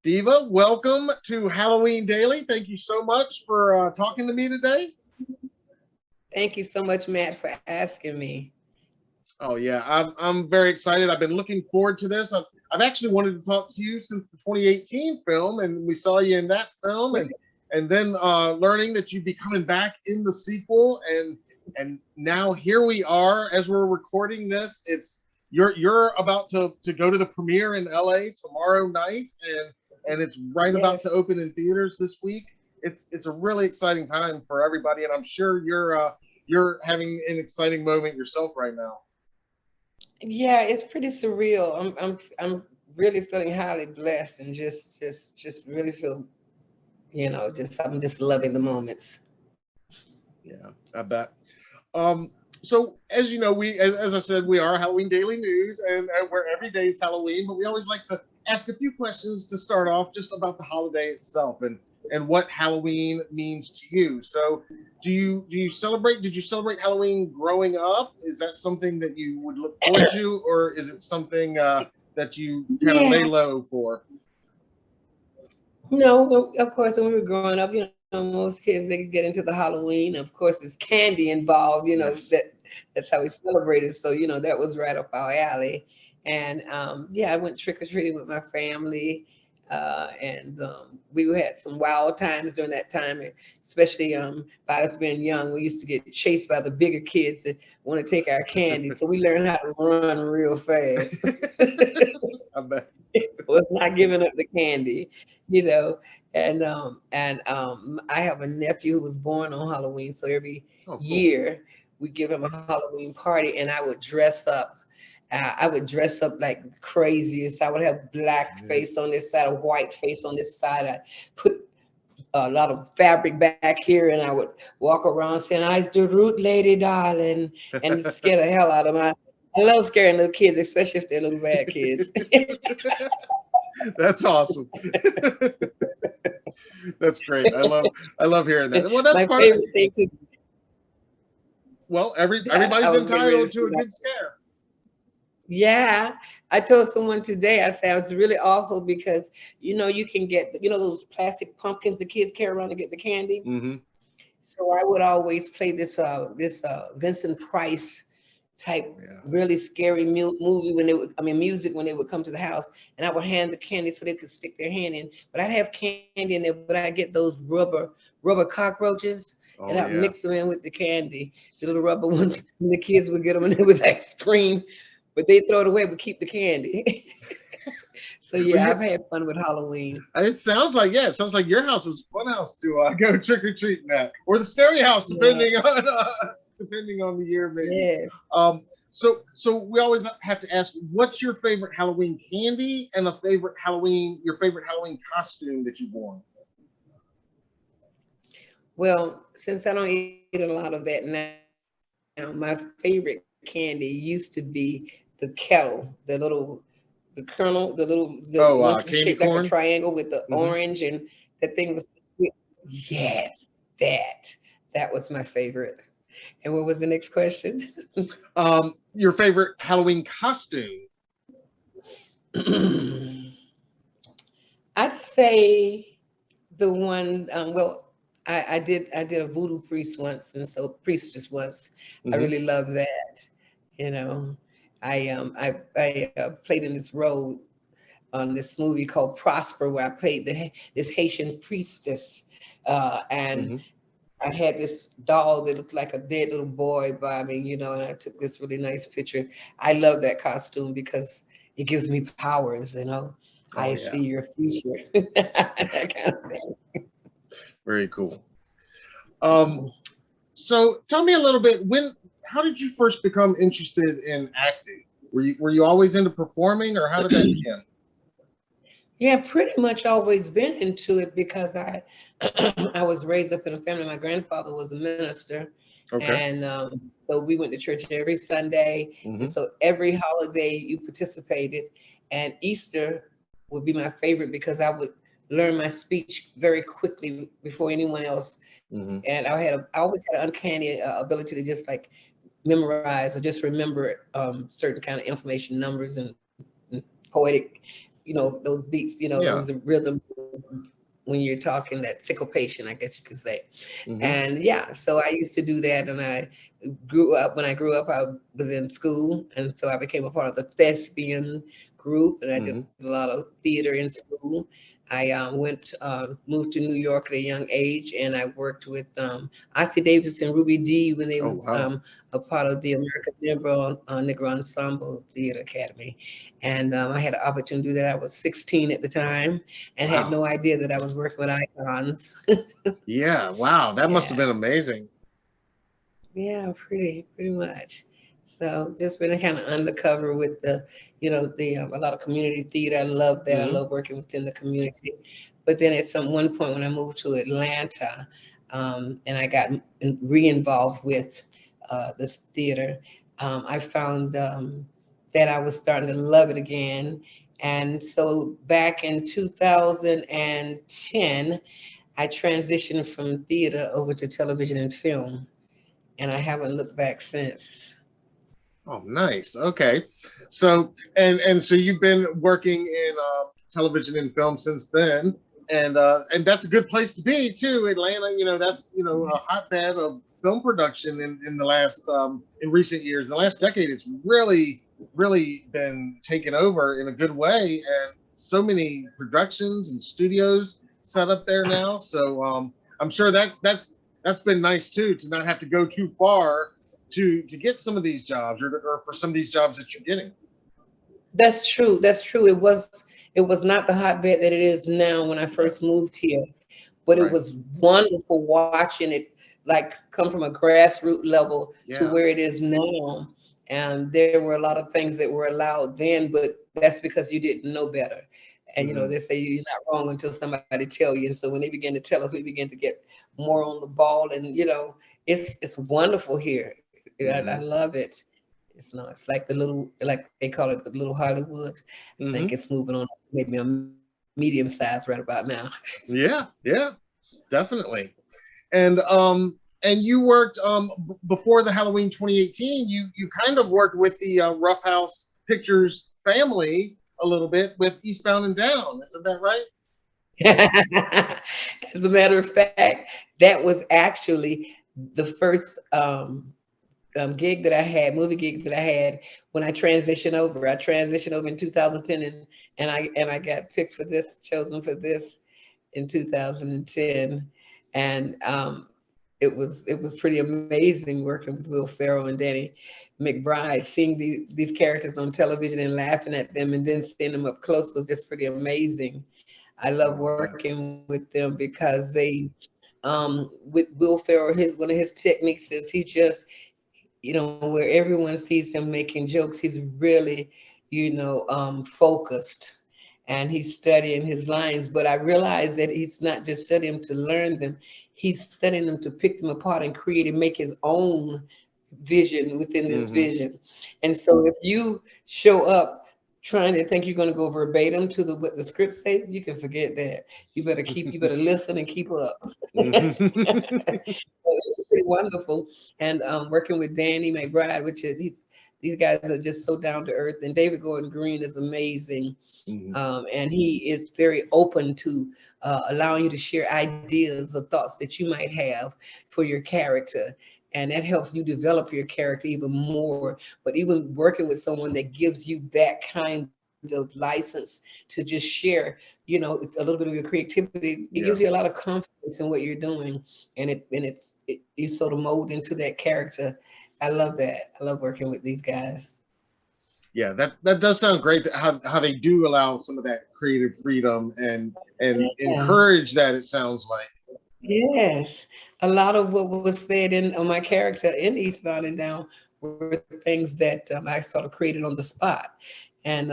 Diva, welcome to Halloween Daily. Thank you so much for talking to me today. Thank you so much, Matt, for asking me. Oh yeah, I'm very excited. I've been looking forward to this. I've actually wanted to talk to you since the 2018 film, and we saw you in that film, and then learning that you'd be coming back in the sequel, and now here we are as we're recording this. It's you're about to go to the premiere in LA tomorrow night, and it's right about to Yes. open in theaters this week. It's a really exciting time for everybody, and I'm sure you're having an exciting moment yourself right now. Yeah, it's pretty surreal. I'm really feeling highly blessed and just really feel, just I'm just loving the moments. Yeah, I bet. Um, so as you know, as I said, we are Halloween Daily News, and where every day is Halloween, but we always like to ask a few questions to start off, just about the holiday itself and what Halloween means to you. So, do you celebrate? Did you celebrate Halloween growing up? Is that something that you would look forward to, or is it something that you kind of lay Yeah. low for? No, of course, when we were growing up, most kids they could get into the Halloween. Of course, there's candy involved. Yes. That's how we celebrated. So that was right up our alley. And yeah, I went trick or treating with my family, and we had some wild times during that time. Especially by us being young, we used to get chased by the bigger kids that want to take our candy. So we learned how to run real fast. I bet. Was not giving up the candy, you know. And I have a nephew who was born on Halloween, so every Oh, cool. year we give him a Halloween party, and I would dress up. I would dress up like the craziest. I would have black Yeah. face on this side, a white face on this side. I put a lot of fabric back here, and I would walk around saying, "I's the root lady, darling," and scare the hell out of my. I love scaring little kids, especially if they're little bad kids. That's awesome. That's great. I love hearing that. Well, that's My part of favorite thing to well, I everybody's was getting ready to entitled say to a that. good scare. Yeah, I told someone today. I said I was really awful because you can get those plastic pumpkins the kids carry around to get the candy. Hmm. So I would always play this Vincent Price type Yeah. really scary movie when they would I mean music when they would come to the house, and I would hand the candy so they could stick their hand in. But I'd have candy in there, but I get those rubber cockroaches, and I'd Oh mix yeah. them in with the candy, the little rubber ones, and the kids would get them and they would like scream, but they throw it away but keep the candy. So Well, yeah, I've had fun with Halloween. it sounds like yeah. It sounds like your house was a fun house to go trick or treating at, or the scary house, Yeah. depending on the year maybe. Yes. So we always have to ask, what's your favorite Halloween candy and your favorite Halloween costume that you've worn? Well, since I don't eat a lot of that now, my favorite candy used to be the kettle, the kernel, the one shaped Oh, like a candy triangle with corn. the orange, Hmm. and that thing was, yes, that was my favorite. And what was the next question? Your favorite Halloween costume? I'd say the one. Well, I did a voodoo priest once, and so priestess once. I Hmm. really love that. You know, I played in this role on this movie called Prosper, where I played this Haitian priestess, and Hmm. I had this doll that looked like a dead little boy by me, and I took this really nice picture. I love that costume because it gives me powers. I Oh see yeah, your future. That kind of very cool. Um, so tell me a little bit, how did you first become interested in acting? Were you always into performing, or how did that thing. begin? Yeah, pretty much always been into it because I I was raised up in a family. My grandfather was a minister, Okay. and so we went to church every Sunday, and Hmm. so every holiday you participated. And Easter would be my favorite because I would learn my speech very quickly before anyone else, Hmm. and I always had an uncanny ability to just like memorize or just remember certain kind of information, numbers and poetic those beats, Yeah. those rhythm when you're talking that syncopation, I guess you could say. Hmm. And yeah, so I used to do that. And when I grew up, I was in school. And so I became a part of the thespian group, and I did Hmm. a lot of theater in school. I moved to New York at a young age, and I worked with Ossie Davis and Ruby Dee when they Oh, was wow. a part of the American Negro Ensemble Theater Academy. And I had an opportunity to do that. I was 16 at the time and had Wow. no idea that I was working with icons. Yeah. Wow. That must have Yeah, been amazing. yeah, pretty much. So just been kind of undercover with the a lot of community theater. I love that. I Hmm. love working within the community. But then at some one point when I moved to Atlanta, and I got re-involved with this theater, I found that I was starting to love it again. And so back in 2010, I transitioned from theater over to television and film, and I haven't looked back since. Oh, nice. Okay. So, and so you've been working in television and film since then, and that's a good place to be too. Atlanta, that's a hotbed of film production in the last in recent years. In the last decade, it's really been taken over in a good way, and so many productions and studios set up there now. So I'm sure that's been nice too, to not have to go too far to get some of these jobs, or for some of these jobs that you're getting. That's true. That's true. It was not the hotbed that it is now when I Yeah. first moved here, but it Right. was wonderful watching it like come from a grassroots level to Yeah. where it is now. And there were a lot of things that were allowed then, but that's because you didn't know better. And Hmm. they say you're not wrong until somebody tell you. And so when they began to tell us, we began to get more on the ball. And it's wonderful here. I Hmm. love it. It's like like they call it the little Hollywood. I think Hmm. it's moving on maybe a medium size right about now. Yeah. Yeah. Definitely. And you worked before the Halloween 2018. You kind of worked with the Roughhouse Pictures family a little bit with Eastbound and Down. Isn't that right? As a matter of fact, that was actually the first gig that I had, movie gig that I had when I transitioned over. I transitioned over in 2010, and I got picked for this, chosen for this in 2010, and it was pretty amazing working with Will Ferrell and Danny McBride. Seeing these characters on television and laughing at them, and then seeing them up close was just pretty amazing. I love Oh, yeah. working with them because with Will Ferrell, his one of his techniques is he just where everyone sees him making jokes, he's really, focused and he's studying his lines. But I realized that he's not just studying to learn them, he's studying them to pick them apart and create and make his own vision within this Hmm. vision. And so if you show up trying to think you're going to go verbatim to the what the script says, you can forget that. You better listen and keep up. It's pretty wonderful. And working with Danny McBride, which is these guys are just so down to earth. And David Gordon Green is amazing, Hmm. and he is very open to allowing you to share ideas or thoughts that you might have for your character. And that helps you develop your character even more. But even working with someone that gives you that kind of license to just share, it's a little bit of your creativity. It gives you a Yeah. lot of confidence in what you're doing, and you sort of mold into that character. I love that. I love working with these guys. Yeah, that does sound great. How they do allow some of that creative freedom and Yeah. encourage that. It sounds like. Yes, a lot of what was said in on my character in Eastbound and Down were things that I sort of created on the spot, and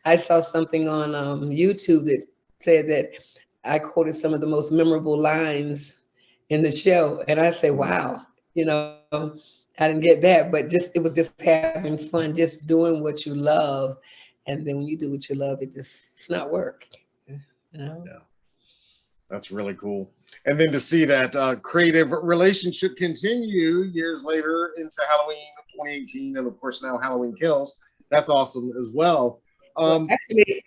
I saw something on YouTube that said that I quoted some of the most memorable lines in the show, and I say, Mhm. wow, I didn't get that, but it was just having fun, just doing what you love, and then when you do what you love, it's not work, you know. Yeah, that's really cool. And then to see that creative relationship continue years later into Halloween 2018, and of course now Halloween Kills. That's awesome as well. Well, Um, actually,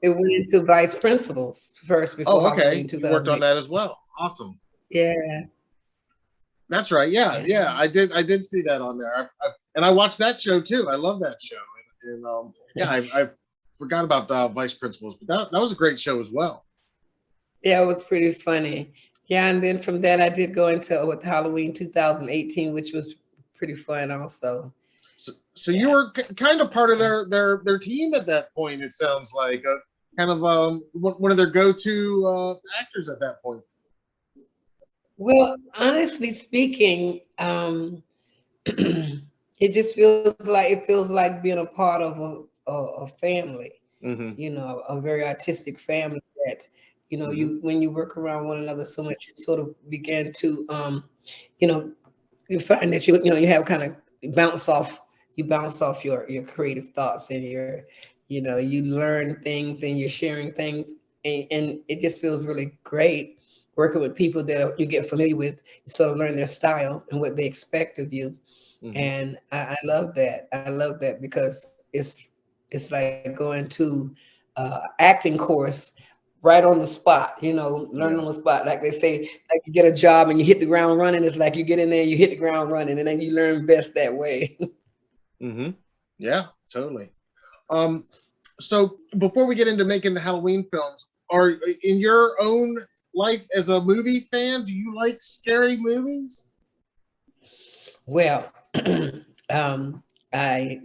it went into vice principals first before oh, Halloween okay. You worked on 2008. that as well. Awesome. Yeah, That's right. Yeah, yeah. yeah. I did see that on there. And I watched that show too. I love that show. And yeah, I forgot about Vice Principals, but that was a great show as well. Yeah, it was pretty funny. Yeah, and then from that I did go into with Halloween 2018, which was pretty fun also. So you Yeah. were kind of part of their team at that point. It sounds like kind of one of their go-to actors at that point. Well, honestly speaking, it just feels like being a part of a family, Hmm. a very artistic family that, Hmm. you when you work around one another so much, you sort of begin to you know, you find that you have kind of you bounce off your creative thoughts and you learn things and you're sharing things, and it just feels really great working with people that you get familiar with. You sort of learn their style and what they expect of you, Hmm. and I love that. I love that because it's like going to acting course right on the spot, learn Yeah. on the spot. Like they say, like you get a job and you hit the ground running. It's like you get in there, you hit the ground running, and then you learn best that way. Hmm. Yeah. Totally. Um, so before we get into making the Halloween films, are in your own life as a movie fan, do you like scary movies? Well, I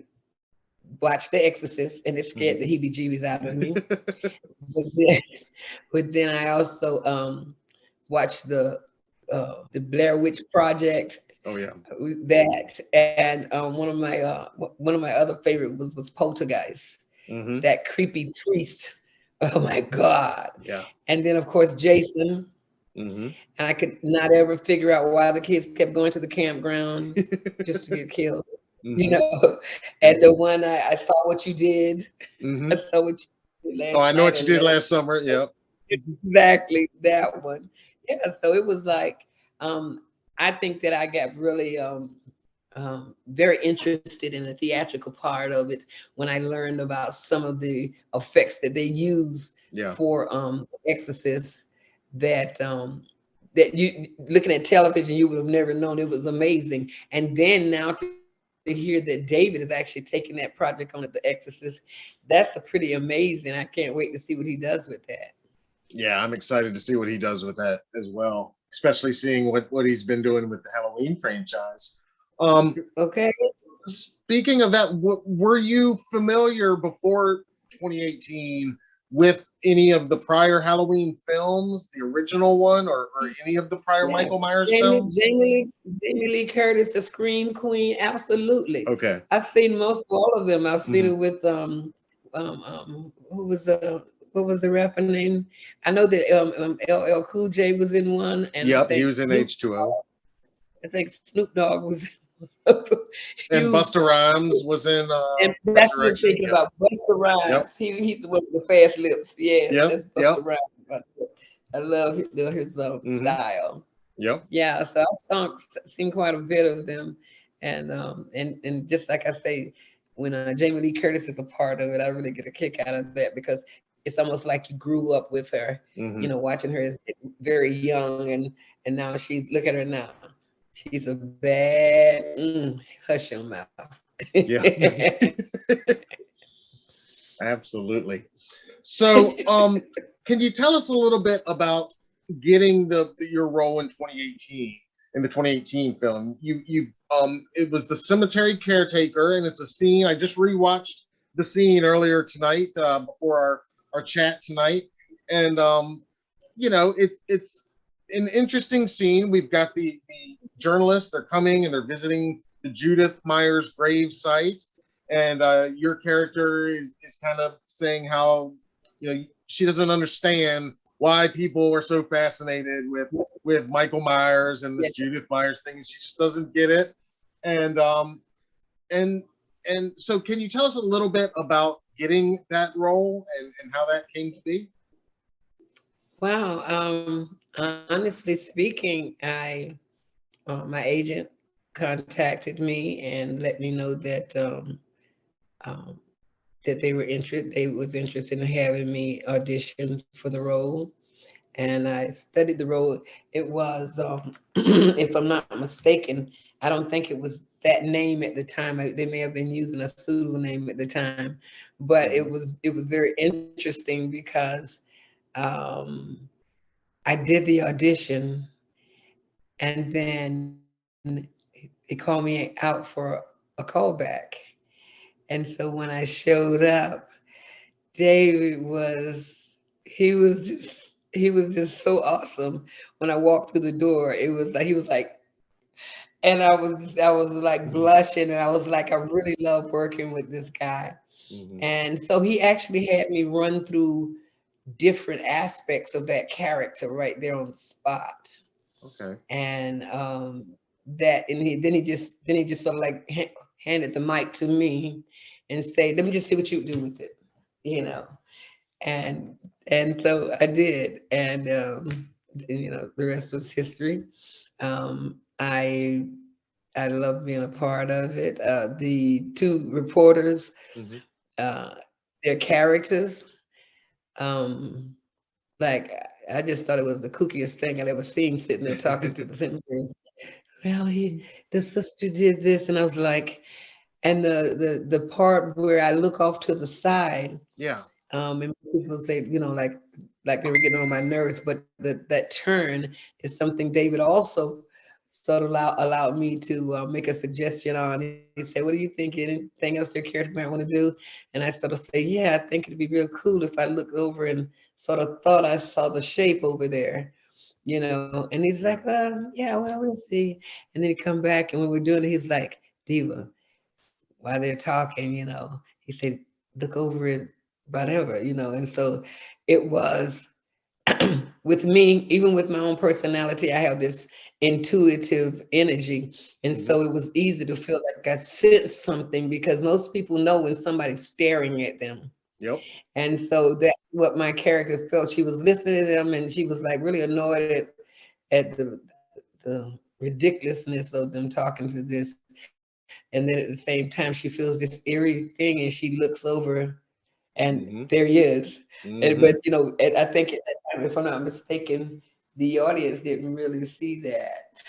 watched The Exorcist and it scared Hmm. the heebie-jeebies out of me. But then, but then I also watched the Blair Witch Project, Oh yeah. that, and one of my other favorite was Poltergeist, Hmm. that creepy priest. Oh my God! Yeah. And then of course Jason, Hmm. and I could not ever figure out why the kids kept going to the campground just to get killed. You Hmm. know, and the one I saw what you did. I Hmm. saw what you did Oh, I last know night what you and did last. last summer. Yep. Exactly that one. Yeah, so it was like, um, I think that I got really very interested in the theatrical part of it when I learned about some of the effects that they use Yeah. for Exorcist, that that you looking at television you would have never known. It was amazing. And then now to hear that David is actually taking that project on at The Exorcist, that's a pretty amazing. I can't wait to see what he does with that. Yeah, I'm excited to see what he does with that as well, especially seeing what he's been doing with the Halloween franchise. Um, Okay. Speaking of that, were you familiar before 2018 with any of the prior Halloween films, the original one, or any of the prior Yeah. Michael Myers Jamie, films? Jamie Lee Curtis, the Scream Queen. Absolutely. Okay. I've seen most all of them. I've seen Hmm. it with what was the rapper name? I know that LL Cool J was in one, and Yep, he was in H2O. I think Snoop Dogg was And you. Busta Rhymes was in And that's what I'm Resurrection. thinking Yep. about. Busta Yep. Rhymes. He's the one with the fast lips. Yes, Yep. that's Busta Yep. Rhymes. I love his Hmm. style. Yep. Yeah, so seen quite a bit of them, and just like I say, when Jamie Lee Curtis is a part of it, I really get a kick out of that because it's almost like you grew up with her, Hmm. watching her as very young, and now she's look at her now, she's a bad hush your mouth. Yeah. Absolutely. So, can you tell us a little bit about getting your role in 2018 in the 2018 film? It was the cemetery caretaker, and it's a scene. I just rewatched the scene earlier tonight before our chat tonight, and it's an interesting scene. We've got the journalists. They're coming and they're visiting the Judith Myers grave site, and your character is kind of saying how she doesn't understand why people are so fascinated with Michael Myers and Yeah. this Judith Myers thing. She just doesn't get it, and and so can you tell us a little bit about getting that role and how that came to be? Wow. Honestly speaking, my agent contacted me and let me know that um, that they was interested in having me audition for the role, and I studied the role. It was, if I'm not mistaken, I don't think it was that name at the time. They may have been using a pseudonym at the time, but Mhm. it was very interesting because um, I did the audition, and then he called me out for a callback. And so when I showed up, David he was just so awesome. When I walked through the door, it was like he was like, and I was like Mhm. blushing, and I was like, I really love working with this guy. Mhm. And so he actually had me run through different aspects of that character right there on the spot. Okay. And that, and then he just sort of like handed the mic to me and say, let me just see what you do with it, you know. And so I did, and you know, the rest was history. um i I love being a part of it. The two reporters, Mhm. uh their characters, um like, I just thought it was the kookiest thing I'd ever seen, sitting there talking to the senators. Well, the sister did this, and I was like, and the part where I look off to the side, Yeah. and people say, you know, like they were getting on my nerves, but that turn is something David also sort of allowed me to make a suggestion on. He said, "What do you think? Anything else your character might want to do?" And I sort of say, "Yeah, I think it'd be real cool if I looked over and sort of thought I saw the shape over there." You know, and he's like, Yeah. yeah, well, we'll see. And then he come back, and when we're doing it, he's like, Diva, while they're talking, you know, he said, look over it, whatever, you know. And so it was with me, even with my own personality, I have this intuitive energy. And Mhm. so it was easy to feel like I sensed something, because most people know when somebody's staring at them. Yep. And so that's what my character felt. She was listening to them, and she was like really annoyed at the ridiculousness of them talking to this. And then at the same time, she feels this eerie thing, and she looks over, and there Mhm. he is. And, but Mhm. you know, and I think at that time, if I'm not mistaken, the audience didn't really see that.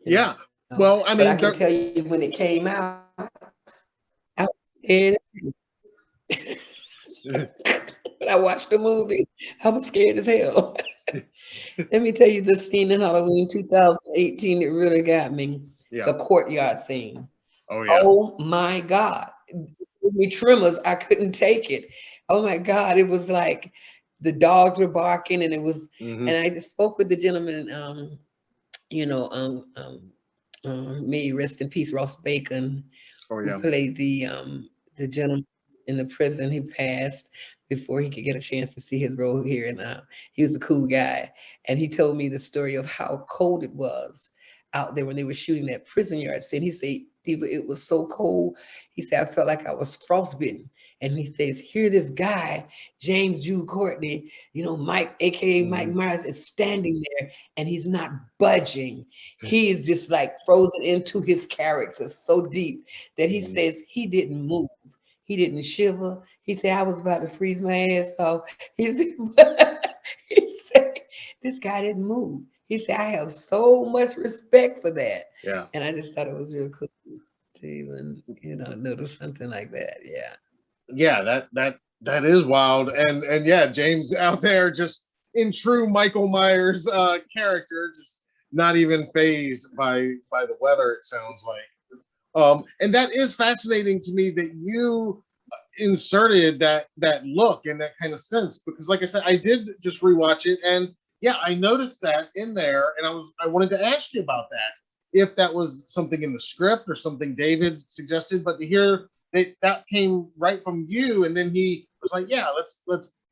You Yeah. know, but I Well, can I tell mean, you there. when it came out, I was scared. When I watched the movie, I was scared as hell. Let me tell you the scene in Halloween 2018 that really got me. Yeah. The courtyard scene. Oh yeah. Oh my God. Give me tremors. I couldn't take it. Oh my God. It was like the dogs were barking, and it was, Mhm. and I just spoke with the gentleman, you know, may he rest in peace, Ross Bacon, Oh who yeah. played the gentleman in the prison. He passed before he could get a chance to see his role here, and he was a cool guy. And he told me the story of how cold it was out there when they were shooting that prison yard scene. He said, Diva, it was so cold. He said, I felt like I was frostbitten. And he says, here this guy, James Jude Courtney, you know, Mike, aka Mike Mhm. Myers, is standing there, and he's not budging. He is just like frozen into his character so deep that he Mhm. says he didn't move. He didn't shiver. He said, I was about to freeze my ass off. He said, he said, this guy didn't move. He said, I have so much respect for that. Yeah. And I just thought it was real cool to even, you know, notice something like that. Yeah. Yeah. That is wild. And yeah, James out there just in true Michael Myers character, just not even phased by the weather. It sounds like. And that is fascinating to me that you inserted that look and that kind of sense because like I said I did just rewatch it and yeah I noticed that in there and I wanted to ask you about that if that was something in the script or something David suggested but to hear that came right from you and then he was like yeah let's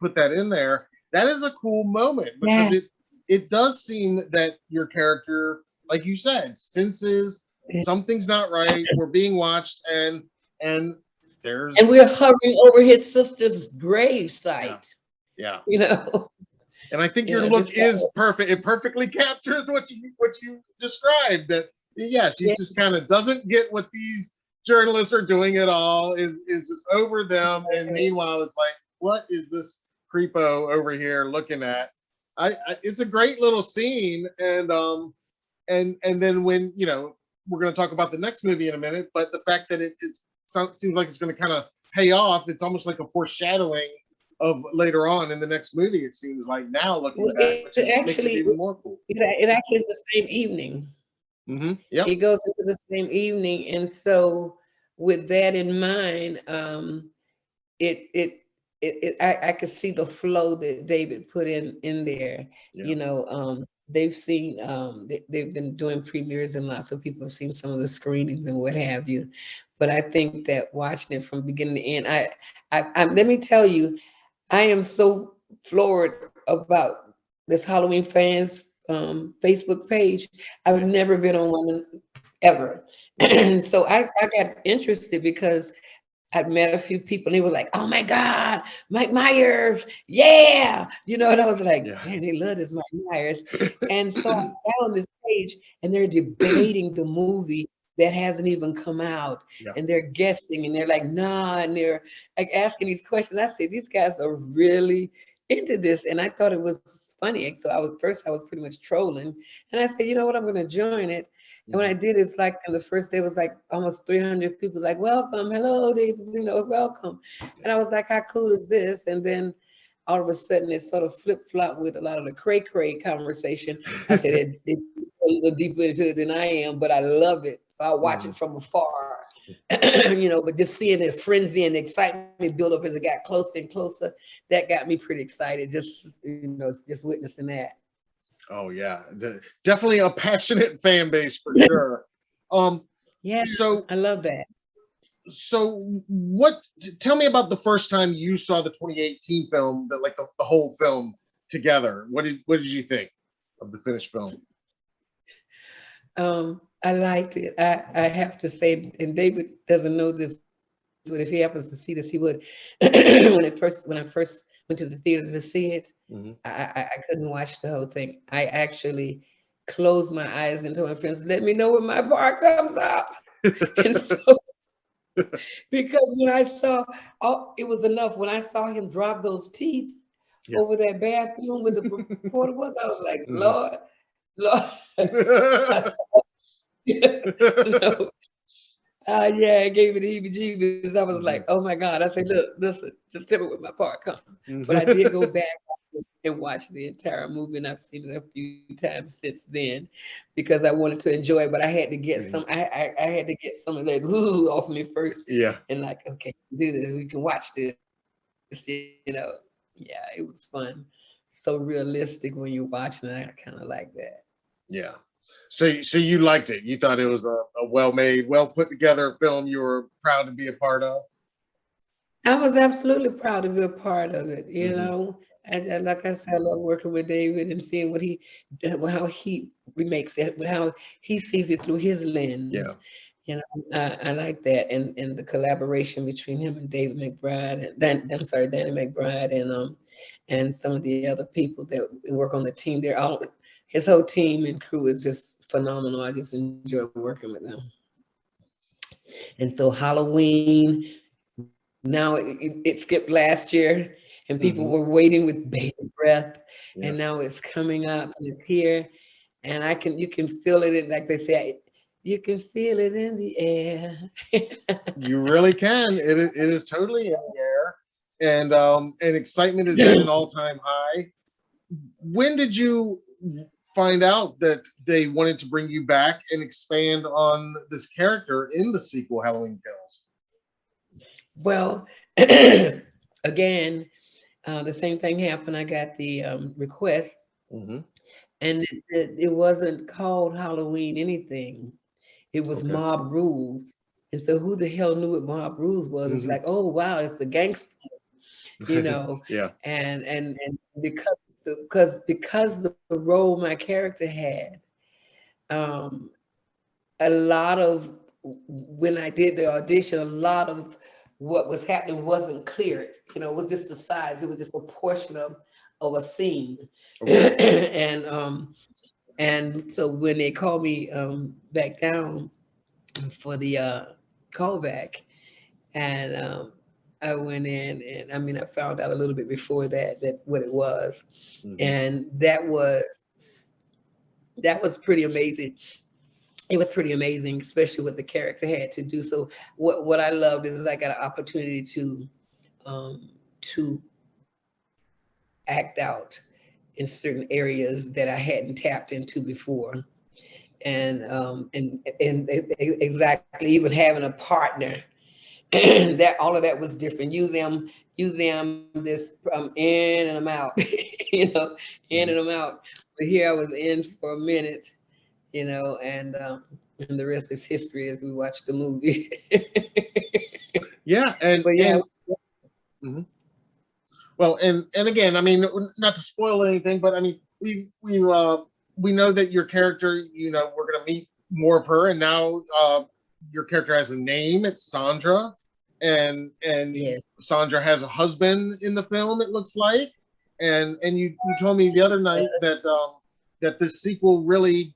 put that in there that is a cool moment because Yeah. it does seem that your character like you said senses something's not right we're being watched and there's And we're hovering over his sister's grave yeah, site, yeah. you know. And I think You your know, look this guy is was, perfect. It perfectly captures what you described. That yeah, she's yeah, just kind of doesn't get what these journalists are doing it all is just over them, and meanwhile it's like, what is this creepo over here looking at? It's a great little scene, and then when we're going to talk about the next movie in a minute, but the fact that seems like it's going to kind of pay off. It's almost like a foreshadowing of later on in the next movie. It seems like now looking Well, back, which makes it even more cool. It actually is the same evening. Yep. It goes into the same evening, and so with that in mind, I could see the flow that David put in there. Yeah. They've seen they've been doing premieres, and lots of people have seen some of the screenings and what have you. But I think that watching it from beginning to end, I let me tell you, I am so floored about this Halloween fans Facebook page. I've never been on one ever. So I got interested because I'd met a few people and they were like, oh my God, Mike Myers, yeah. And I was like, Yeah. man, they love this Mike Myers. And so I got on this page and they're debating the movie that hasn't even come out. Yeah. And they're guessing and they're like, nah, and they're like asking these questions. I said, these guys are really into this. And I thought it was funny. So I was pretty much trolling. And I said, you know what, I'm gonna join it. And when I did, it's like on the first day, it was like almost 300 people, like, welcome, hello, David, welcome. And I was like, how cool is this? And then all of a sudden, it sort of flip-flopped with a lot of the cray-cray conversation. I said, it's a little deeper into it than I am, but I love it. I'll watch it from afar, but just seeing the frenzy and the excitement build up as it got closer and closer, that got me pretty excited, just witnessing that. Oh yeah, definitely a passionate fan base for sure. Yeah, so I love that. So tell me about the first time you saw the 2018 film, that like the whole film together. What did you think of the finished film? I liked it. I have to say, and David doesn't know this, but if he happens to see this, he would. when I first went to the theater to see it, I couldn't watch the whole thing. I actually closed my eyes and told my friends, "Let me know when my part comes up." And so, because when I saw, it was enough. When I saw him drop those teeth over that bathroom with the reporter was, I was like, Lord, no. Yeah, it gave me the heebie-jeebies. I was like, oh my God. I said, look, listen, just tell me when my part comes. But I did go back and watch the entire movie, and I've seen it a few times since then because I wanted to enjoy it. But I had to get some. I had to get some of that glue off me first. Yeah. And like, okay, do this. We can watch this. Yeah, it was fun. So realistic when you're watching it. I kind of like that. Yeah. So you liked it. You thought it was a well-made, well put together film you were proud to be a part of? I was absolutely proud to be a part of it, And like I said, I love working with David and seeing how he remakes it, how he sees it through his lens. Yeah. I like that, and the collaboration between him and David McBride, Danny McBride, and some of the other people that work on the team. His whole team and crew is just phenomenal. I just enjoy working with them. And so Halloween. Now it skipped last year, and people were waiting with bated breath, and now it's coming up and it's here, and you can feel it in, like they say, you can feel it in the air. You really can. It is totally in the air, and excitement is at an all-time high. When did you find out that they wanted to bring you back and expand on this character in the sequel, Halloween Kills? Well, again, the same thing happened. I got the request, and it wasn't called Halloween anything. It was Mob Rules. And so who the hell knew what Mob Rules was? It's like, oh wow, it's a gangster, Yeah. And because the role my character had, a lot of when I did the audition, a lot of what was happening wasn't clear. It was just the size. It was just a portion of a scene. And so when they called me back down for the callback, and I went in, and I mean, I found out a little bit before that what it was, Hmm. and that was pretty amazing. It was pretty amazing, especially what the character had to do. So what I loved is I got an opportunity um, to act out in certain areas that I hadn't tapped into before, and exactly even having a partner that all of that was different. Use them this in and I'm out, in Hmm. and I'm out. But here I was in for a minute, and the rest is history as we watch the movie. Yeah, But yeah, and mhm. Well, and again, I mean, not to spoil anything, but I mean, we know that your character, we're gonna meet more of her, and now your character has a name. It's Sandra, and yes, Sandra has a husband in the film. It looks like, and you told me the other night that this sequel really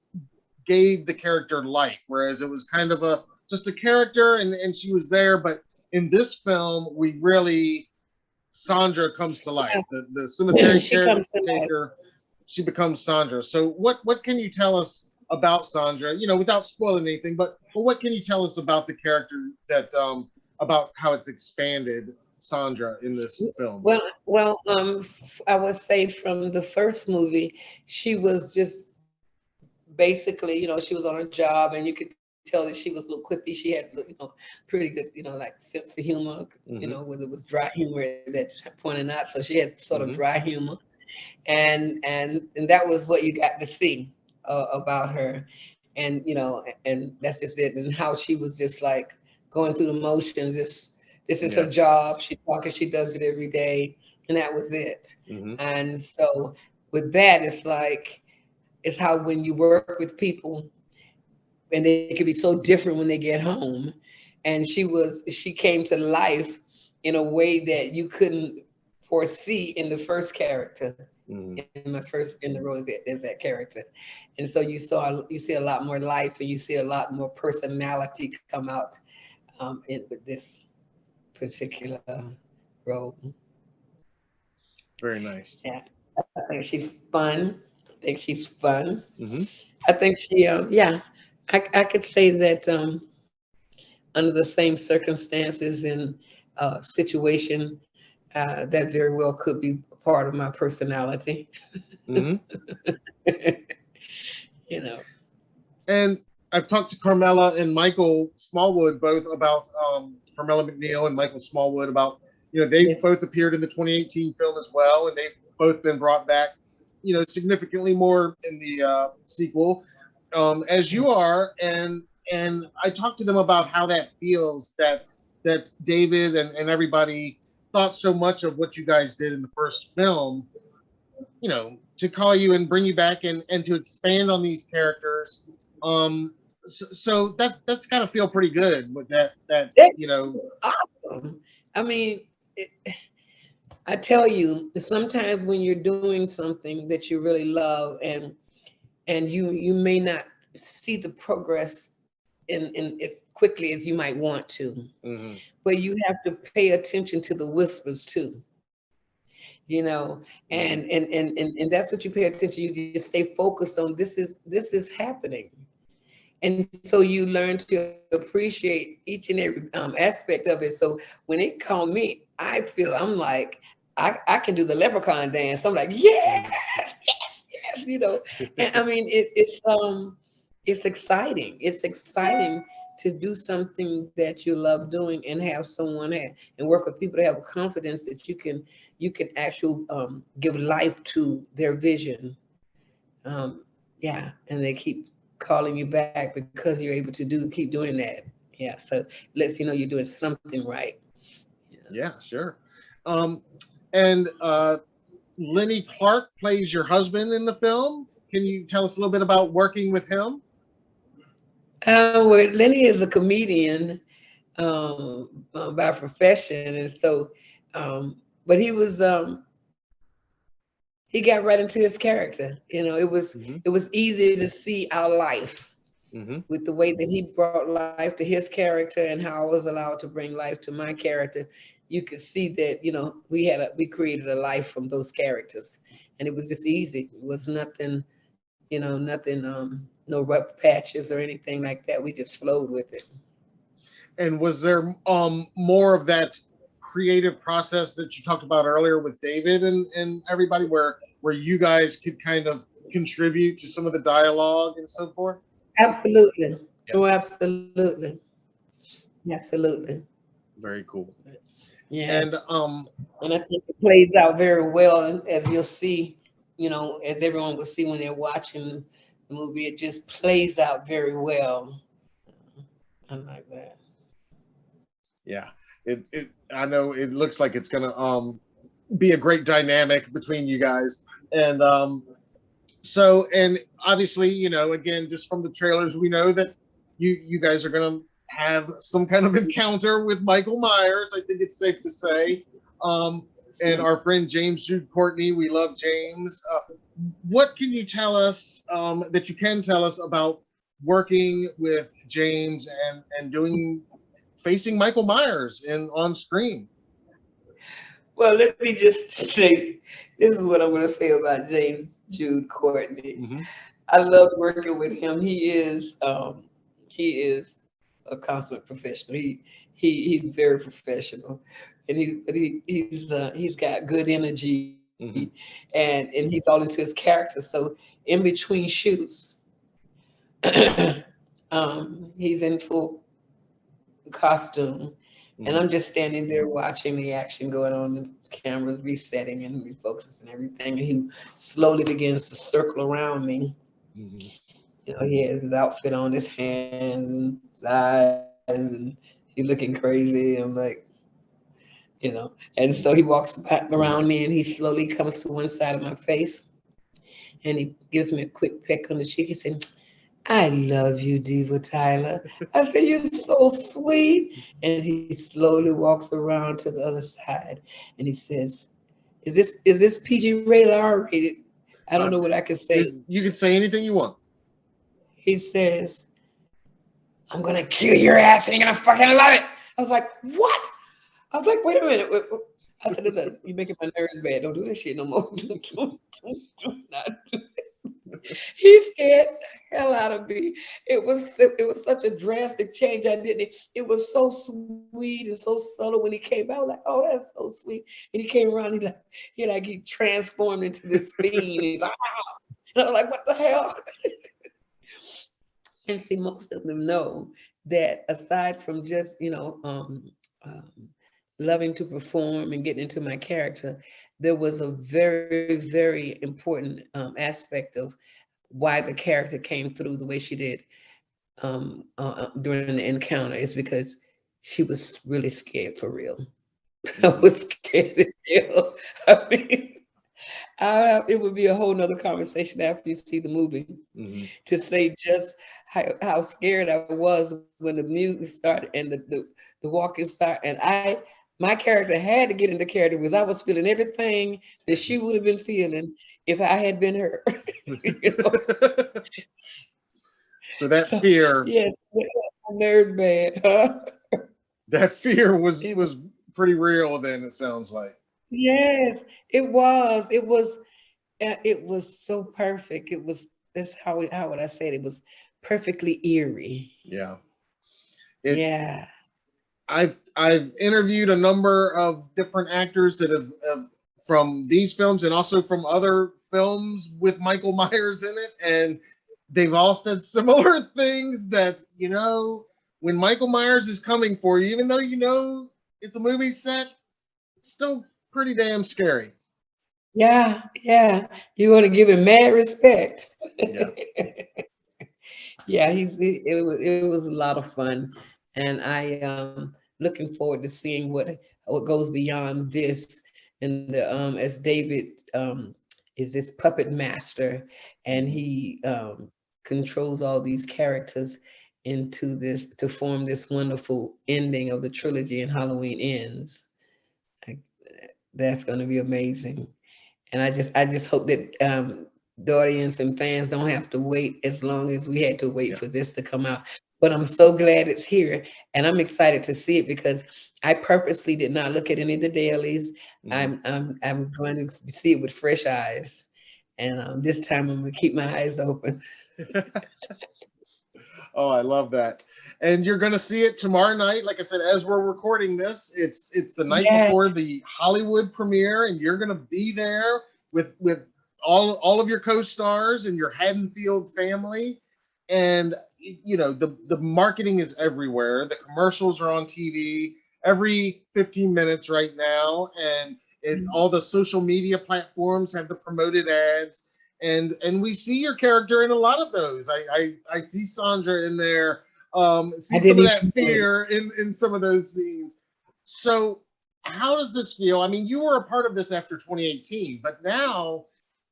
gave the character life, whereas it was kind of a just a character, and she was there, but in this film, we really Sandra comes to life. The cemetery she comes to life. caretaker, she becomes Sandra. So what can you tell us about Sandra? Without spoiling anything, but what can you tell us about the character that about how it's expanded Sandra in this film? I would say from the first movie, she was just basically, she was on a job, and you could tell that she was a little quippy. She had, pretty good, like sense of humor, Mm-hmm. whether it was dry humor at that point or not. So she had sort of dry Mm-hmm. humor, and that was what you got to see about her, and that's just it, and how she was just like going through the motions. Just this is her Yeah. job. She talking. She does it every day, and that was it. Mm-hmm. And so with that, it's how when you work with people and they can be so different when they get home. And she came to life in a way that you couldn't foresee in the first character. Mm-hmm. In the role as that character. And so you see a lot more life, and you see a lot more personality come out with this particular role. Very nice. Yeah, I think she's fun. I think she's fun. Mm-hmm. I think yeah, I could say that under the same circumstances and situation, that very well could be part of my personality. Mm-hmm. you know, And I've talked to Carmela and Michael Smallwood both about Carmela McNeil and Michael Smallwood about they've yes, both appeared in the 2018 film as well, and they've both been brought back significantly more in the sequel as you are, and I talked to them about how that feels that David and everybody thought so much of what you guys did in the first film, to call you and bring you back and to expand on these characters. So that's got to feel pretty good with that that's awesome. I mean, it, I tell you, sometimes when you're doing something that you really love, and you may not see the progress in as quickly as you might want to, hmm but you have to pay attention to the whispers too, hmm and that's what you pay attention. You just stay focused on this is happening, and so you learn to appreciate each and every aspect of it. So when it called me, I feel I'm like I can do the leprechaun dance. I'm like, yes, yes, yes, and I mean it's exciting. It's exciting to do something that you love doing, and have someone and work with people that have confidence that you can actually give life to their vision. Yeah, and they keep calling you back because you're able to keep doing that. Yeah, so lets you know you're doing something right. Yeah. Yeah, sure. Um, and Lenny Clark plays your husband in the film. Can you tell us a little bit about working with him? Well, Lenny is a comedian by profession, and so, but he got right into his character. It was Hmm. it was easy to see our life. with the way that he brought life to his character and how I was allowed to bring life to my character, you could see that, you know, we created a life from those characters, and it was just easy. It was nothing, you know, nothing, no rough patches or anything like that. We just flowed with it. And was there more of that creative process that you talked about earlier with David and everybody, where you guys could kind of contribute to some of the dialogue and so forth? Absolutely. Yeah. Oh, absolutely. Absolutely. Very cool. And Yes. And I think it plays out very well, and as you'll see, you know, as everyone will see when they're watching the movie, it just plays out very well. I like that. yeah, it I know it looks like it's gonna be a great dynamic between you guys. And so, and obviously, you know, again, just from the trailers, we know that you guys are gonna have some kind of encounter with Michael Myers. I think it's safe to say. Um, and our friend James Jude Courtney, we love James. What can you tell us that you can tell us about working with James and doing facing Michael Myers in on screen? Well, let me just say, this is what I'm going to say about James Jude Courtney. Mm-hmm. I love working with him. He is a consummate professional. He's very professional, and he's got good energy, Mm-hmm. and he's all into his character. So in between shoots, he's in full costume, and Mm-hmm. I'm just standing there watching the action going on, the cameras resetting and refocusing and everything, and he slowly begins to circle around me. Mm-hmm. You know, he has his outfit on, his hands and his eyes, and he's looking crazy. I'm like, you know, and so he walks back around me, and he slowly comes to one side of my face, and he gives me a quick peck on the cheek. He said, "I love you, Diva Tyler." I said, "You're so sweet." And he slowly walks around to the other side, and he says, "Is this PG rated or R rated?" I don't know Uh, what I can say. you can say anything you want. He says, "I'm gonna kill your ass and you're gonna fucking love it." I was like, "What?" I was like, "Wait a minute." I said, "Look, you're making my nerves bad. Don't do this shit no more." Do not do it. He scared the hell out of me. It was such a drastic change. I didn't. It was so sweet and so subtle when he came out. I was like, "Oh, that's so sweet." And he came around. He transformed into this fiend. He's like, "Ah!" And I was like, "What the hell?" And see, most of them know that aside from just, loving to perform and getting into my character, there was a very, very important aspect of why the character came through the way she did during the encounter is because she was really scared for real. I Mm-hmm. was scared as hell. I mean, it would be a whole nother conversation after you see the movie Mm-hmm. to say just how scared I was when the music started and the walking started. And my character had to get into character because I was feeling everything that she would have been feeling if I had been her. you know? So that So fear, yes, my nerves bad. Huh? that fear It was was pretty real. Then it sounds like. yes, it was. It was so perfect. It was that's how would I say it? It was perfectly eerie. Yeah. It. Yeah. I've interviewed a number of different actors that have from these films and also from other films with Michael Myers in it, and they've all said similar things that when Michael Myers is coming for you, even though it's a movie set, it's still pretty damn scary. Yeah, yeah. You want to give him mad respect. Yeah. Yeah, it was a lot of fun, and I looking forward to seeing what goes beyond this. And as David is this puppet master, and Mhm. he controls all these characters into this to form this wonderful ending of the trilogy, and Halloween ends. I, that's going to be amazing. And I just hope that the audience and fans don't have to wait as long as we had to wait Yeah. for this to come out. But I'm so glad it's here, and I'm excited to see it because I purposely did not look at any of the dailies. Hmm. I'm going to see it with fresh eyes, and this time I'm going to keep my eyes open. Oh, I love that. And you're going to see it tomorrow night. Like I said, as we're recording this, it's the night Yes, before the Hollywood premiere, and you're going to be there with all of your co-stars and your Haddonfield family. And you know, the marketing is everywhere. The commercials are on TV every 15 minutes right now, and all the social media platforms have the promoted ads, and we see your character in a lot of those. I see Sandra in there, I see some of didn't that even notice. fear in some of those scenes. So how does this feel? I mean, you were a part of this after 2018, but now,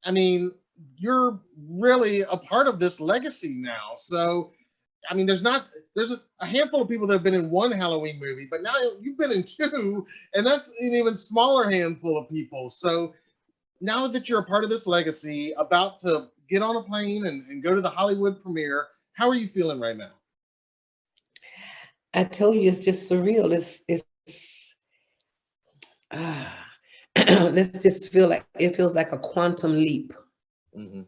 I mean, you're really a part of this legacy now. So I mean, there's a handful of people that have been in one Halloween movie, but now you've been in two, and that's an even smaller handful of people. So now that you're a part of this legacy, about to get on a plane and go to the Hollywood premiere, how are you feeling right now? I told you it's just surreal. It's ah, let's just feel like it feels like a quantum leap. Hmm.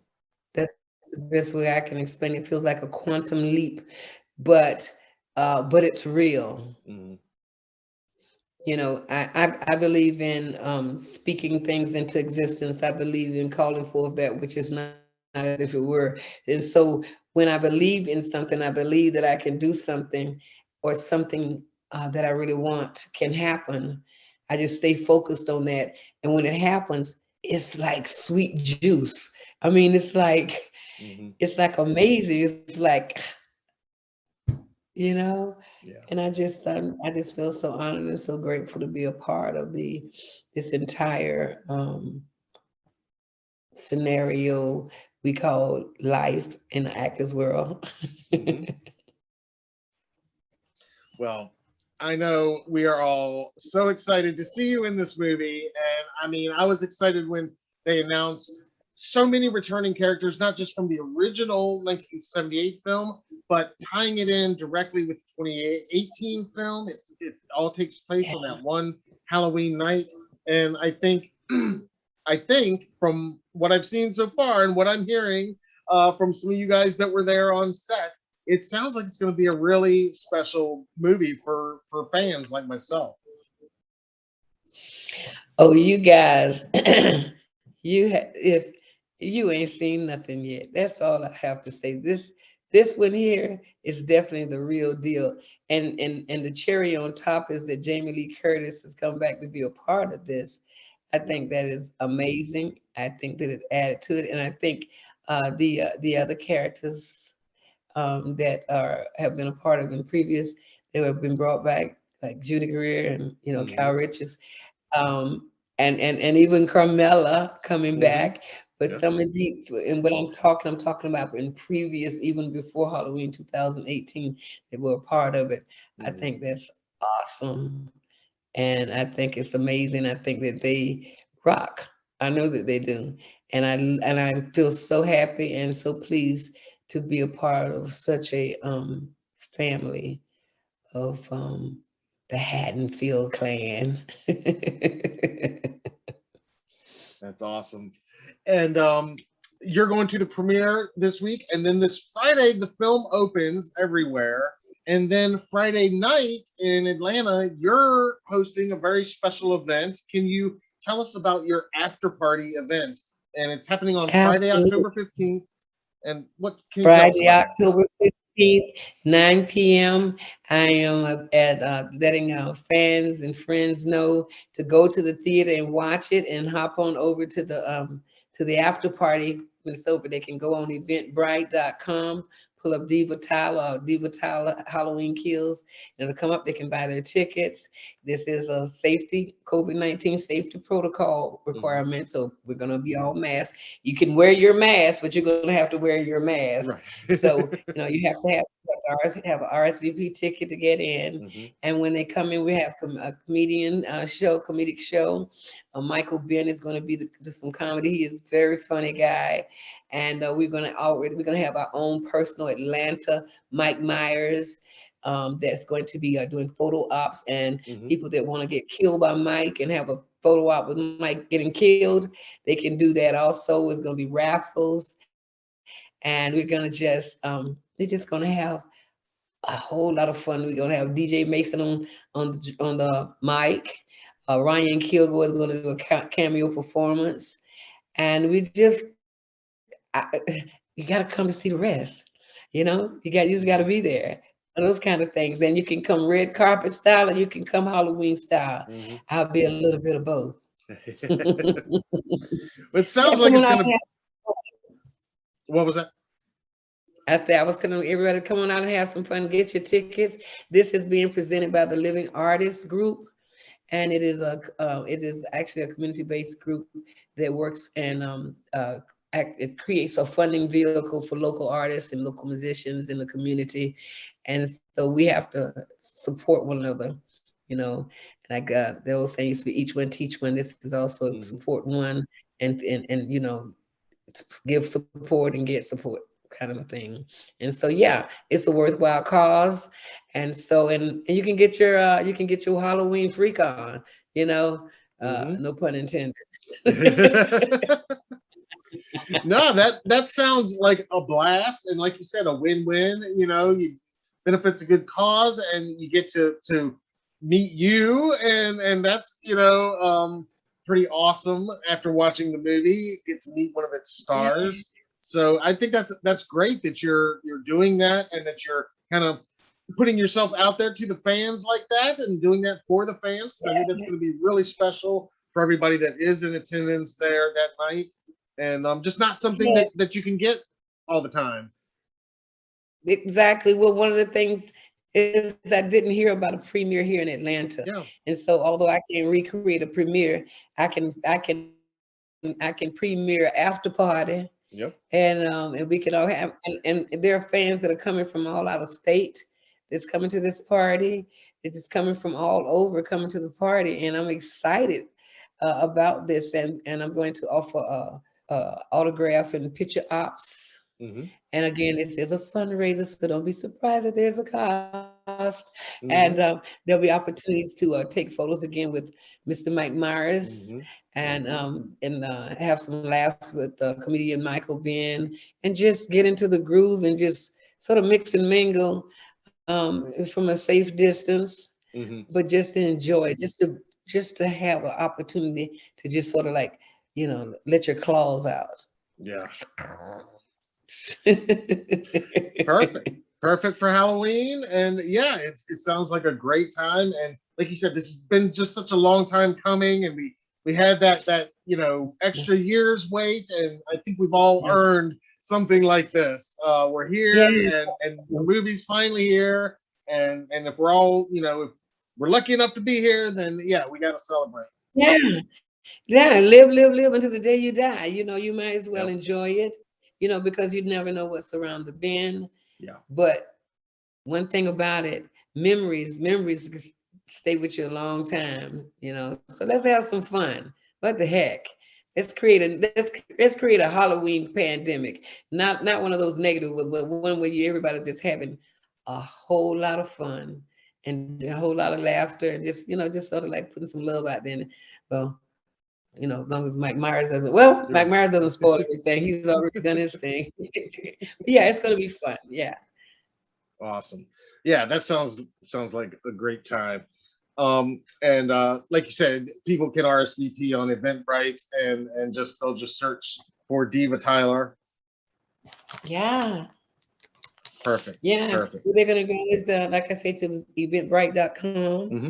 That's the best way I can explain it. It feels like a quantum leap, but but it's real. Hmm. You know, I believe in speaking things into existence. I believe in calling forth that which is not as if it were. And so when I believe in something, I believe that I can do something, or something that I really want can happen. I just stay focused on that. And when it happens, it's like sweet juice. I mean, Hmm. it's like amazing. It's like, you know, Yeah. and I just feel so honored and so grateful to be a part of this entire scenario we call life in the actors world. Hmm. Well, I know we are all so excited to see you in this movie. And I mean, I was excited when they announced so many returning characters, not just from the original 1978 film, but tying it in directly with the 2018 film. It all takes place on Yeah. that one Halloween night. And I think, I think from what I've seen so far and what I'm hearing from some of you guys that were there on set, it sounds like it's going to be a really special movie for fans like myself. Oh, you guys, if you ain't seen nothing yet, that's all I have to say. This one here is definitely the real deal. And the cherry on top is that Jamie Lee Curtis has come back to be a part of this. I think that is amazing. I think that it added to it, and I think the other characters that are have been a part of in previous, they have been brought back, like Judy Greer and Hmm. Cal Richards, um, and even Carmela coming Hmm. back. But Yeah. some of these, and what I'm talking about in previous, even before Halloween 2018, they were a part of it. I Hmm. think that's awesome, and I think it's amazing. I think that they rock. I know that they do, and I feel so happy and so pleased to be a part of such a family of the Haddonfield clan. That's awesome. And you're going to the premiere this week, and then this Friday the film opens everywhere. And then Friday night in Atlanta, you're hosting a very special event. Can you tell us about your after party event? And it's happening on Friday, Absolutely. October 15th. And what can you tell us Friday, about it? October 15th, 9 p.m. I am at letting fans and friends know to go to the theater and watch it and hop on over to the after party. When it's over, they can go on eventbrite.com, pull up Diva Tyler or Diva Tyler Halloween Kills, and it'll come up. They can buy their tickets. This is a safety, COVID-19 safety protocol Hmm. requirement. So we're going to be all masked. You can wear your mask, but you're going to have to wear your mask. Right. So you have to have an RSVP ticket to get in. Mm-hmm. And when they come in, we have a comedic show. Michael Ben is going to be do some comedy. He is a very funny guy, and we're gonna have our own personal Atlanta Mike Myers. That's going to be doing photo ops, and Mm-hmm. people that want to get killed by Mike and have a photo op with Mike getting killed, they can do that also. It's going to be raffles, and we're just going to have a whole lot of fun. We're gonna have DJ Mason on the mic. Ryan Kilgore is gonna do a cameo performance, and you gotta come to see the rest. You just gotta be there. And those kind of things. And you can come red carpet style, or you can come Halloween style. Mm-hmm. I'll be a little bit of both. It sounds Yeah, like come it's on out gonna. and What was that? I was gonna everybody come on out and have some fun. Get your tickets. This is being presented by the Living Artists Group, and it is actually a community-based group that works and it creates a funding vehicle for local artists and local musicians in the community, and so we have to support one another, you know. Like the old saying used to be, each one teach one. This is also Mm-hmm. support one, and give support and get support kind of a thing. And so yeah, it's a worthwhile cause. And so and you can get your Halloween freak on, you know, Mm-hmm. no pun intended. No, that sounds like a blast, and like you said, a win-win. You benefits a good cause, and you get to meet you, and that's pretty awesome. After watching the movie, get to meet one of its Yeah, stars. So I think that's great that you're doing that, and that you're kind of putting yourself out there to the fans like that, and doing that for the fans, because I think that's going to be really special for everybody that is in attendance there that night, and just not something yes, that you can get all the time. exactly. Well, one of the things is I didn't hear about a premiere here in Atlanta. Yeah. And so although I can't recreate a premiere, I can premiere after party. Yep. And we can all have and there are fans that are coming from all out of state that's coming to this party. It's just coming from all over coming to the party, and I'm excited about this. And I'm going to offer autograph and picture ops. Mm-hmm. And again, this is a fundraiser, so don't be surprised that there's a cost. And Mm-hmm. there'll be opportunities to take photos again with Mr. Mike Myers, Mm-hmm. and have some laughs with comedian Michael Ben, and just get into the groove and just sort of mix and mingle from a safe distance, Mm-hmm. but just to enjoy, just to have an opportunity to just sort of like, let your claws out. Yeah. Perfect. Perfect for Halloween. And yeah, it sounds like a great time. And like you said, this has been just such a long time coming, and we had that extra year's wait, and I think we've all Yeah. earned something like this. We're Yeah. here, and the movie's finally here, and if we're all if we're lucky enough to be here, then yeah, we got to celebrate. Yeah. Yeah. Live until the day you die. You might as well Yep. enjoy it, because you never know what's around the bend. Yeah. But one thing about it, memories stay with you a long time. So let's have some fun. What the heck? Let's create a Halloween pandemic. Not one of those negative, but one where everybody's just having a whole lot of fun and a whole lot of laughter, and just sort of like putting some love out there. Well, as long as Mike Myers doesn't. Well, Mike Myers doesn't spoil everything. He's already done his thing. Yeah, it's gonna be fun. Yeah. Awesome. Yeah, that sounds like a great time. And like you said, people can RSVP on Eventbrite, and they'll just search for Diva Tyler. Yeah. Perfect. Yeah. Perfect. They're gonna go is like I said, to eventbrite.com, Hmm.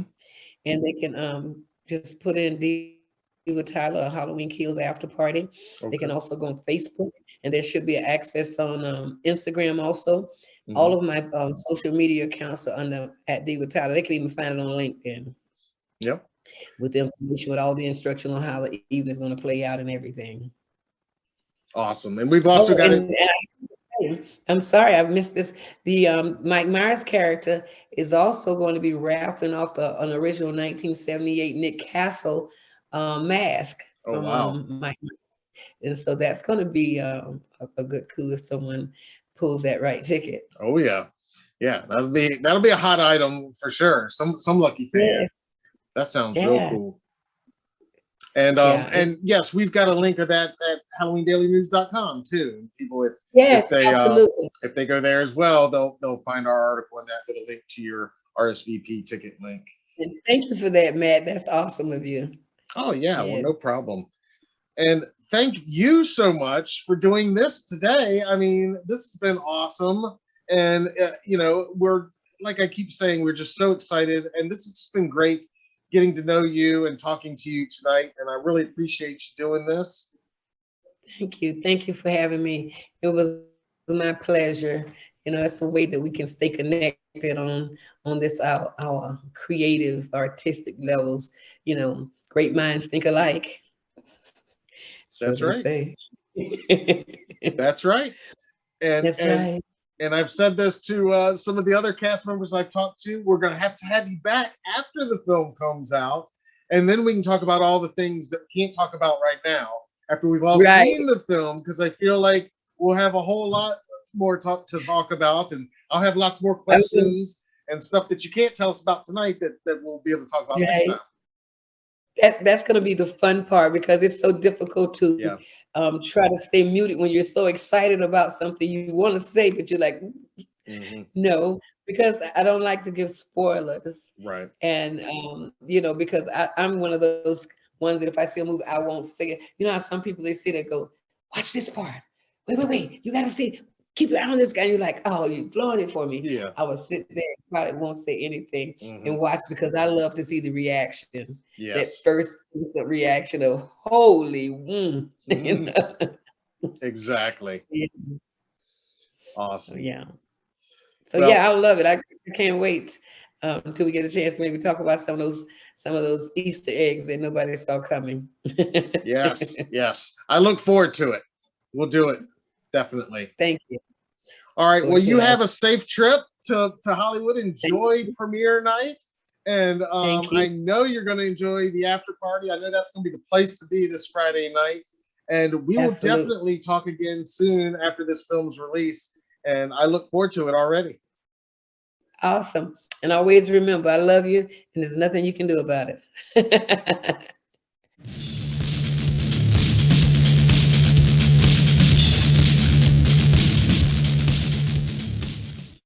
and they can just put in Diva Tyler Halloween Kills After Party. They can also go Okay. on Facebook, and there should be access on Instagram also. All of Hmm. my social media accounts are under at Diva Tyler. They can even find it on LinkedIn Yep. with the information, with all the instruction on how the evening's going to play out and everything. Awesome. And we've Oh, also got it. I'm sorry, I missed this. The Mike Myers character is also going to be raffling off an original 1978 Nick Castle mask Oh, from wow. Mike, and so that's going to be a good coup if someone pulls that right ticket. Oh, yeah. Yeah, that'll be a hot item for sure. Some lucky fan. Yeah, That sounds real yeah, cool. yeah, And yes, we've got a link of that at HalloweenDailyNews.com too. People, yes, absolutely. if they go there as well, they'll find our article in that with a link to your RSVP ticket link. And thank you for that, Matt. That's awesome of you. Oh yeah, well, Yes, no problem. And thank you so much for doing this today. I mean, this has been awesome. And, you know, we're, like I keep saying, we're just so excited. And this has been great getting to know you and talking to you tonight. And I really appreciate you doing this. thank you. Thank you for having me. It was my pleasure. You know, it's a way that we can stay connected on this our creative, artistic levels. You know, great minds think alike, so That's they right. say. That's right. And, That's right. and I've said this to some of the other cast members I've talked to. We're going to have you back after the film comes out, and then we can talk about all the things that we can't talk about right now after we've all Right. seen the film, because I feel like we'll have a whole lot more to talk about, and I'll have lots more Okay. questions and stuff that you can't tell us about tonight that we'll be able to talk about next Right. time. That's going to be the fun part because it's so difficult to Yeah. try to stay muted when you're so excited about something you want to say, but you're like, Hmm. no, because I don't like to give spoilers. Right. And, you know, because I'm one of those ones that if I see a movie, I won't say it. You know how some people they see that go, watch this part. Wait. You got to see, keep your eye on this guy. And you're like, oh, you're blowing it for me. Yeah. I will sit there and probably won't say anything Hmm. and watch because I love to see the reaction. That Yes. first instant reaction of holy, you Hmm. know. Exactly. Yeah. So, Awesome. yeah. So Well, yeah, I love it. I can't wait until we get a chance to maybe talk about some of those Easter eggs that nobody saw coming. yes. I look forward to it. We'll do it. Definitely. Thank you. All right. Forward Well, to you it have also. a safe trip to Hollywood. Thank Enjoy you. premiere night. And Thank you. I know you're going to enjoy the after party. I know that's going to be the place to be this Friday night. And we will Absolutely. definitely talk again soon after this film's release. And I look forward to it already. Awesome. And always remember, I love you, and there's nothing you can do about it.